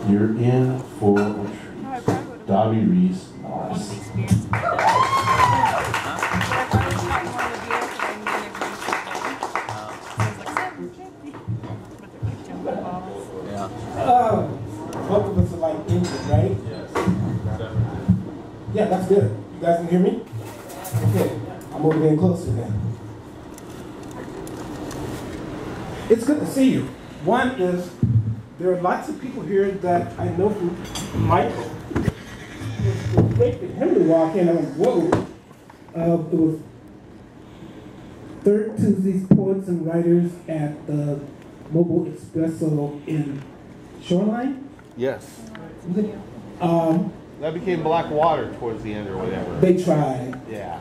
You're in for a treat. Dobbie Reese Norris. Both of us are like injured, right? Yes, definitely. Yeah, that's good. You guys can hear me? Okay, I'm over getting closer then. It's good to see you. One is, there are lots of people here that I know from Michael. It was great for him to walk in and whoa. It was Third Tuesday's Poets and Writers at the Mobile Espresso in Shoreline. Yes. That became Black Water towards the end or whatever. They tried. Yeah.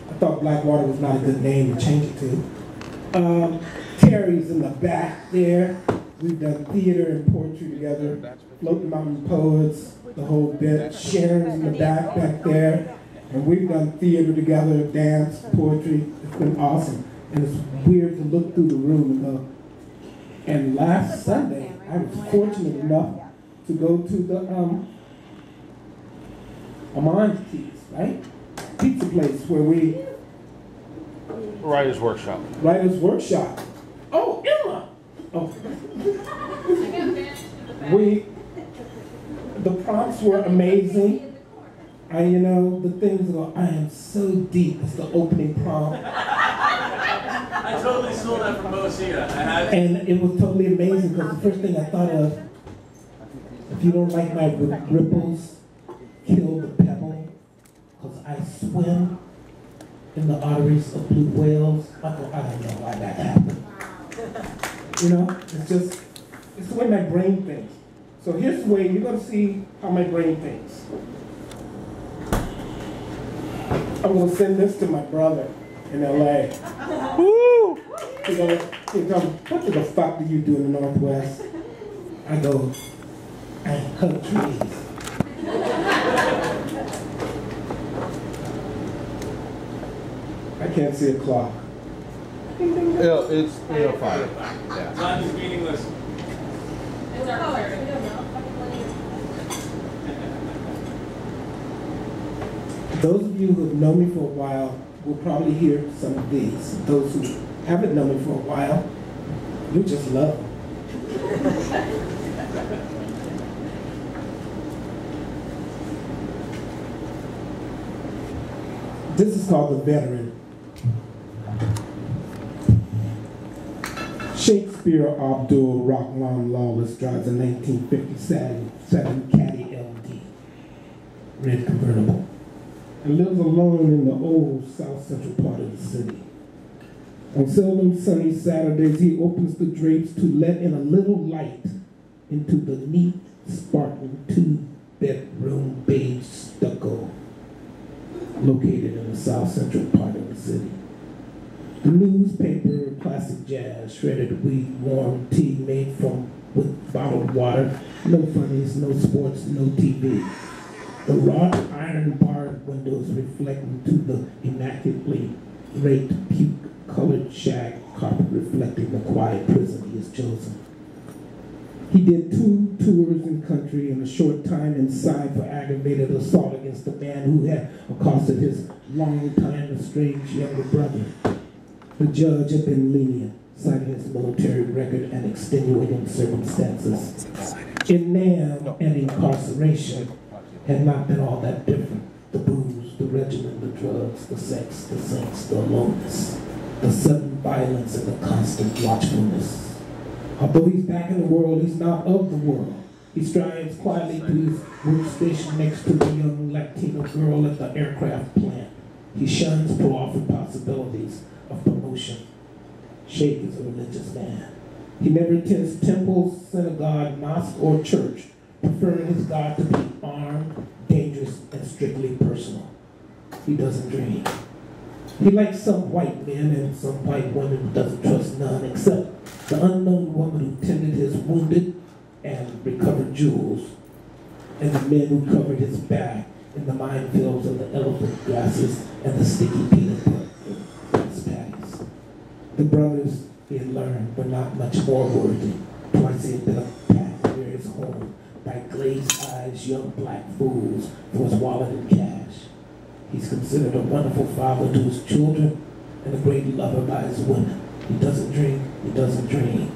I thought Blackwater was not a good name to change it to. Terry's in the back there. We've done theater and poetry together. Floating Mountain Poets, the whole bit. Sharon's in the back there. And we've done theater together, dance, poetry. It's been awesome. And it's weird to look through the room and go. And last Sunday, I was fortunate enough to go to the Amon's, right? Pizza place where we... Writer's Workshop. Writer's Workshop. Oh, Emma! Oh. The prompts were amazing. The things go, I am so deep. It's the opening prompt. I totally stole that from Mosia. And it was totally amazing because the first thing I thought of, if you don't like my ripples, kill the pebble, because I swim in the arteries of blue whales. I don't know why that happened. It's the way my brain thinks. So here's the way, you're going to see how my brain thinks. I'm going to send this to my brother in LA. Woo! He goes, what the fuck do you do in the Northwest? I go, I hug trees. I can't see a clock. It's 3:05. Yeah. Time is meaningless. It's our color. We don't know. Those of you who have known me for a while will probably hear some of these. Those who haven't known me for a while, you just love them. This is called The Veteran. Shakespeare Abdul Rahman Lawless drives a 1957 Caddy LD, red convertible, and lives alone in the old south central part of the city. On seldom sunny Saturdays, he opens the drapes to let in a little light into the neat, Spartan two-bedroom beige stucco located in the south central part of the city. The newspaper, classic jazz, shredded wheat, warm tea made with bottled water, no funnies, no sports, no TV. The wrought iron barred windows reflect into the immaculately draped puke-colored shag carpet reflecting the quiet prison he has chosen. He did 2 tours in country and a short time inside for aggravated assault against the man who had accosted his long-time estranged younger brother. The judge had been lenient, citing his military record and extenuating circumstances. In Nam and incarceration had not been all that different. The booze, the regimen, the drugs, the sex, the sex, the aloneness, the sudden violence and the constant watchfulness. Although he's back in the world, he's not of the world. He strides quietly to his workstation next to the young Latino girl at the aircraft plant. He shuns pro-offered possibilities of promotion. Sheikh is a religious man. He never attends temples, synagogue, mosque, or church, preferring his God to be armed, dangerous, and strictly personal. He doesn't dream. He likes some white men and some white women, doesn't trust none except the unknown woman who tended his wounded and recovered jewels, and the men who covered his back in the minefields of the elephant grasses and the sticky peanut butter patties. The brothers, he had learned, were not much more worthy. Twice he had been attacked near his home by glazed eyes, young black fools for his wallet and cash. He's considered a wonderful father to his children and a great lover by his women. He doesn't drink, he doesn't dream.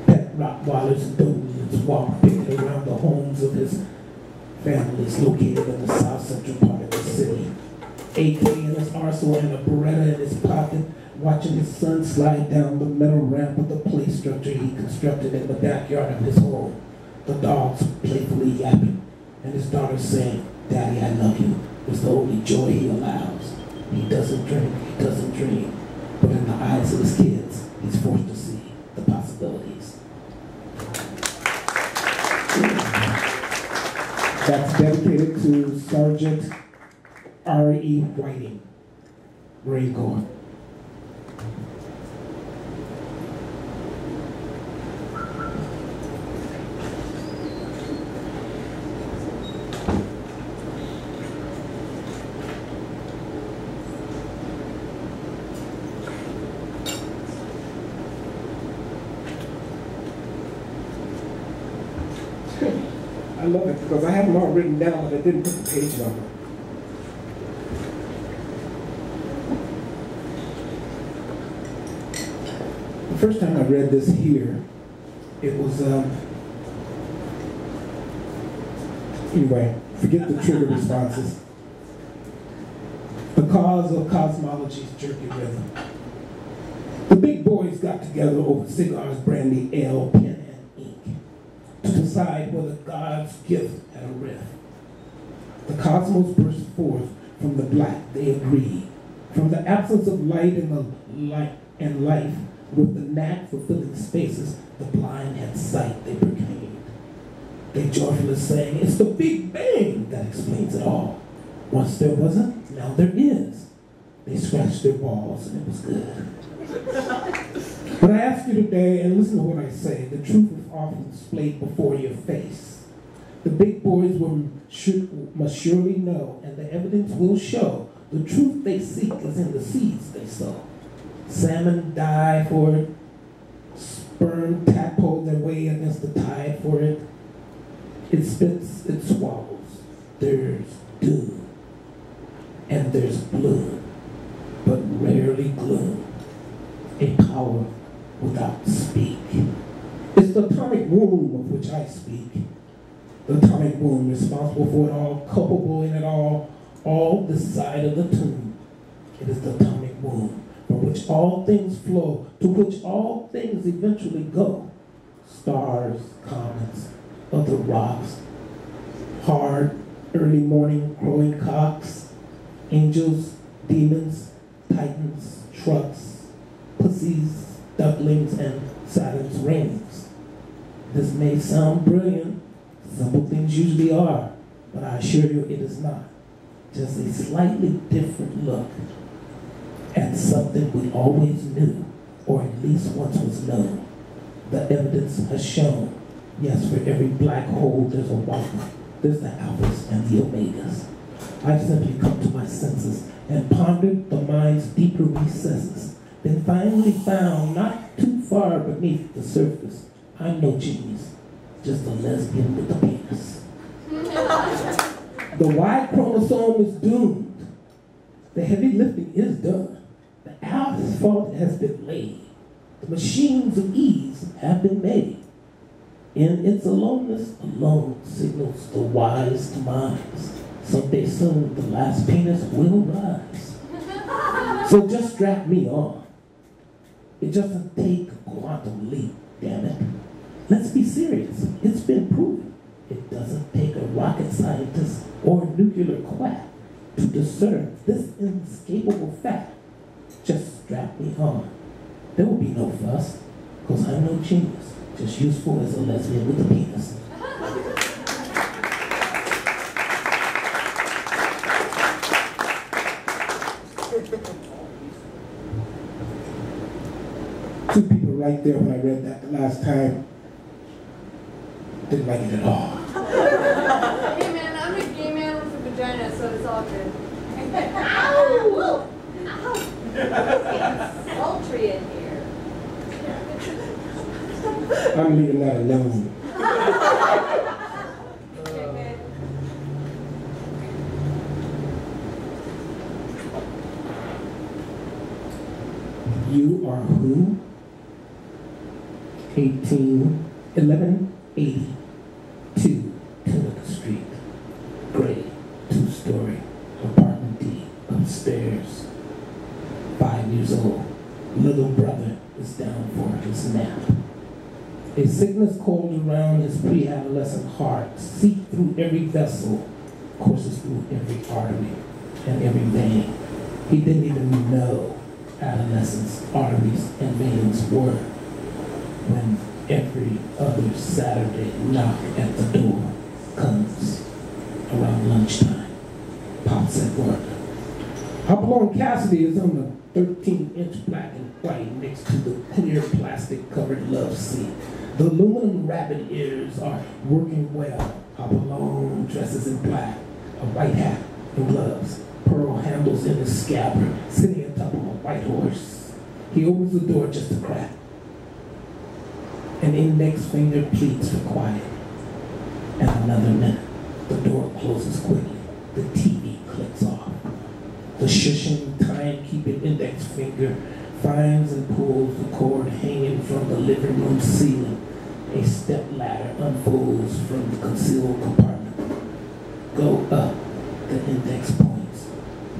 Pet Rottweilers and Dobermans walk picking around the homes of his families located in the south central part of the city. AK in his arsenal and a Beretta in his pocket, watching his son slide down the metal ramp of the play structure he constructed in the backyard of his home. The dogs playfully yapping, and his daughter saying, "Daddy, I love you," is the only joy he allows. He doesn't drink, he doesn't dream, but in the eyes of his kids, he's forced to see the possibilities. That's dedicated to Sergeant R.E. Whiting, Marine Corps. I love it because I have them all written down, but I didn't put the page number. The first time I read this here, it was, anyway, forget the trigger responses. The cause of cosmology's jerky rhythm. The big boys got together over cigars, brandy, ale, pen, and ink to decide whether God's gift had a rift. The cosmos burst forth from the black, they agreed. From the absence of light and life, with the knack for filling spaces, the blind had sight, they proclaimed. They joyfully sang, "It's the Big Bang that explains it all. Once there wasn't, now there is." They scratched their balls and it was good. But I ask you today, and listen to what I say, the truth is often displayed before your face. The big boys must surely know, and the evidence will show, the truth they seek is in the seeds they sow. Salmon die for it, sperm tadpole their way against the tide for it. It spits, it swallows. There's dew, and there's bloom, but rarely gloom. A power without speak. It's the atomic womb of which I speak. The atomic womb responsible for it all, culpable in it all this side of the tomb. It is the atomic womb from which all things flow, to which all things eventually go. Stars, comets, other rocks, hard, early morning crowing cocks, angels, demons, titans, trucks, pussies, ducklings, and Saturn's rings. This may sound brilliant, simple things usually are, but I assure you it is not. Just a slightly different look at something we always knew, or at least once was known. The evidence has shown, yes, for every black hole there's a white one. There's the alphas and the omegas. I've simply come to my senses and pondered the mind's deeper recesses, then finally found, not too far beneath the surface, I'm no genius, just a lesbian with a penis. The Y chromosome is doomed. The heavy lifting is done. The asphalt has been laid. The machines of ease have been made. In its aloneness, alone signals the wise to minds. Someday soon, the last penis will rise. So just strap me on. It doesn't take a quantum leap, damn it. Let's be serious. It's been proven. It doesn't take a rocket scientist or a nuclear quack to discern this inescapable fact. Just strap me on. There will be no fuss, because I'm no genius, just useful as a lesbian with a penis. Two people right there when I read that the last time didn't like it at all. Hey man, I'm a gay man with a vagina, so it's all good. Ow! Ow! It's sultry in here. I'm leaving that alone. You are who? 1182 Tunica Street. Gray, 2-story, apartment D, upstairs. 5 years old. Little brother is down for his nap. A sickness cold around his pre-adolescent heart seeped through every vessel, courses through every artery and every vein. He didn't even know adolescence, arteries, and veins were when every other Saturday knock at the door comes around lunchtime. Pop's at work. Hopalong Cassidy is on the 13-inch black and white next to the clear plastic-covered love seat. The aluminum rabbit ears are working well. Hopalong dresses in black, a white hat and gloves, pearl handles in his scabbard, sitting atop of a white horse. He opens the door just a crack. An index finger pleads for quiet. And another minute, the door closes quickly. The TV clicks off. The shushing, time-keeping index finger finds and pulls the cord hanging from the living room ceiling. A step ladder unfolds from the concealed compartment. Go up, the index points.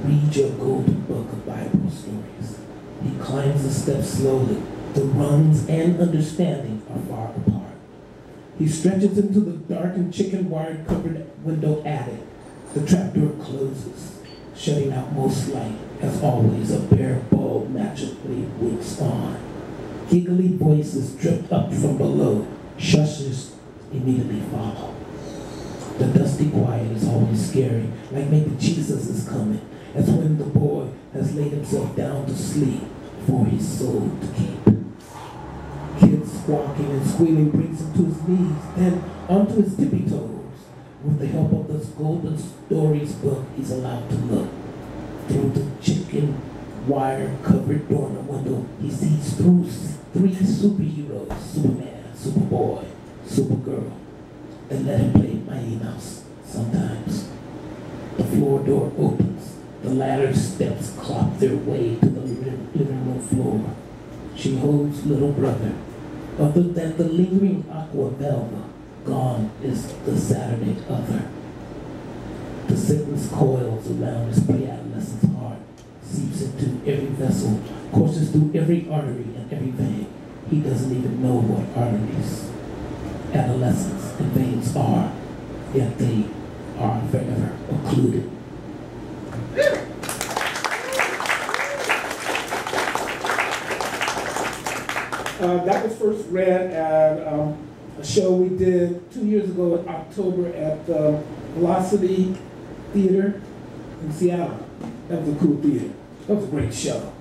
Read your golden book of Bible stories. He climbs the steps slowly. The rungs and understanding are far apart. He stretches into the darkened chicken-wired covered window attic. The trapdoor closes, shutting out most light. As always, a bare bulb magically winks on. Giggly voices drift up from below. Shushes immediately follow. The dusty quiet is always scary, like maybe Jesus is coming. As when the boy has laid himself down to sleep for his soul to keep. Kids squawking and squealing brings him to his knees, then onto his tippy toes. With the help of this golden stories book, he's allowed to look. Through the chicken wire covered dormer window, he sees through 3 superheroes: Superman, Superboy, Supergirl. They let him play Mighty Mouse sometimes. The floor door opens. The ladder steps clop their way to the living room floor. She holds little brother. Other than the lingering aqua velva, gone is the Saturday other. The sickness coils around his pre-adolescent's heart, seeps into every vessel, courses through every artery and every vein. He doesn't even know what arteries, adolescents, and veins are, yet they are forever occluded. That was first read at a show we did 2 years ago in October at the Velocity Theater in Seattle. That was a cool theater. That was a great show.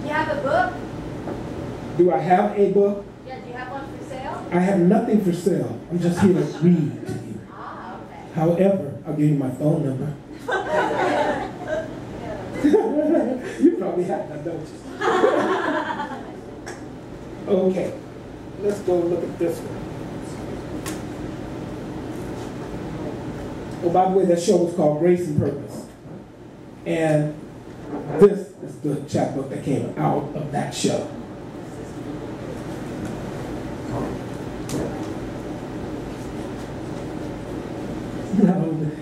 You have a book? Do I have a book? Yeah, do you have one for sale? I have nothing for sale. I'm just here to read to you. Ah, okay. However, I'll give you my phone number. You probably have that, don't you? Okay, let's go look at this one. Oh, by the way, that show was called Grace and Purpose. And this is the chapbook that came out of that show.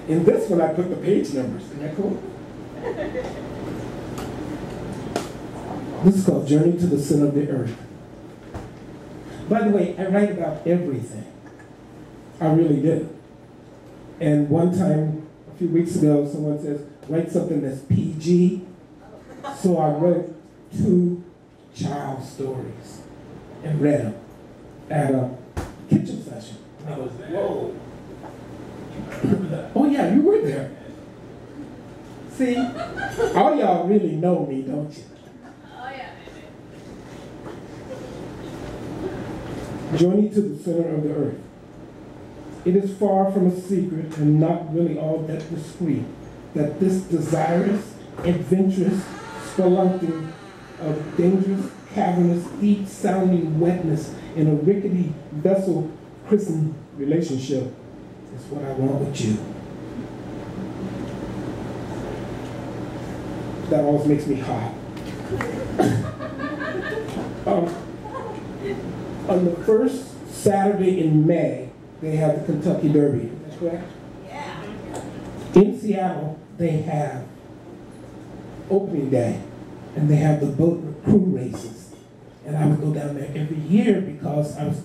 In this one, I put the page numbers. Isn't that cool? This is called Journey to the Center of the Earth. By the way, I write about everything. I really do. And one time, a few weeks ago, someone says, write something that's PG. So I wrote 2 child stories and read them at a kitchen session. And I was, whoa. Oh yeah, you were there. See, all y'all really know me, don't you? Oh, yeah. Journey to the Center of the Earth. It is far from a secret and not really all that discreet that this desirous, adventurous, spelunking of dangerous, cavernous, deep-sounding wetness in a rickety vessel christened relationship is what I want with you. That always makes me hot. On the first Saturday in May, they have the Kentucky Derby. That's correct? Yeah. In Seattle, they have opening day, and they have the boat crew races. And I would go down there every year because I was